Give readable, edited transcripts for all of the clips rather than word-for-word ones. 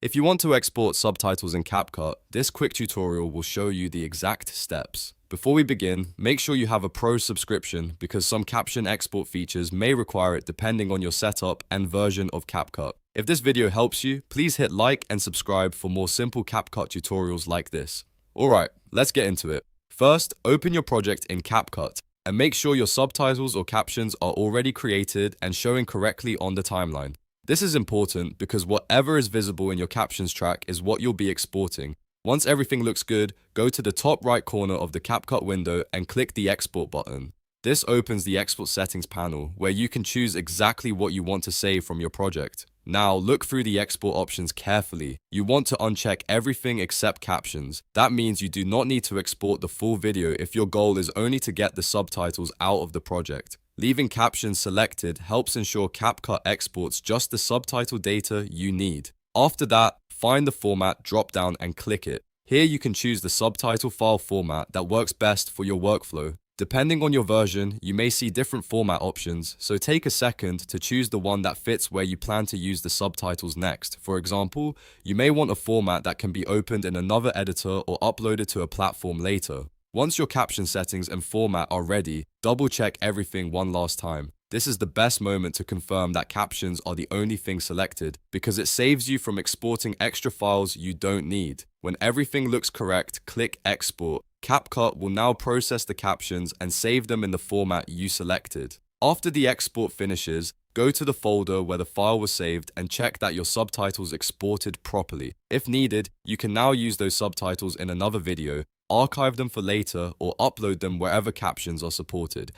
If you want to export subtitles in CapCut, this quick tutorial will show you the exact steps. Before we begin, make sure you have a Pro subscription because some caption export features may require it depending on your setup and version of CapCut. If this video helps you, please hit like and subscribe for more simple CapCut tutorials like this. Alright, let's get into it. First, open your project in CapCut and make sure your subtitles or captions are already created and showing correctly on the timeline. This is important because whatever is visible in your captions track is what you'll be exporting. Once everything looks good, go to the top right corner of the CapCut window and click the export button. This opens the export settings panel where you can choose exactly what you want to save from your project. Now look through the export options carefully. You want to uncheck everything except captions. That means you do not need to export the full video if your goal is only to get the subtitles out of the project. Leaving captions selected helps ensure CapCut exports just the subtitle data you need. After that, find the format dropdown and click it. Here you can choose the subtitle file format that works best for your workflow. Depending on your version, you may see different format options, so take a second to choose the one that fits where you plan to use the subtitles next. For example, you may want a format that can be opened in another editor or uploaded to a platform later. Once your caption settings and format are ready, double-check everything one last time. This is the best moment to confirm that captions are the only thing selected because it saves you from exporting extra files you don't need. When everything looks correct, click Export. CapCut will now process the captions and save them in the format you selected. After the export finishes, go to the folder where the file was saved and check that your subtitles exported properly. If needed, you can now use those subtitles in another video, archive them for later, or upload them wherever captions are supported.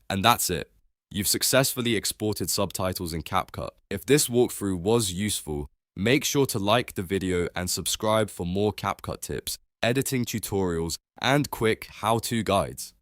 And that's it. You've successfully exported subtitles in CapCut. If this walkthrough was useful, make sure to like the video and subscribe for more CapCut tips, editing tutorials, and quick how-to guides.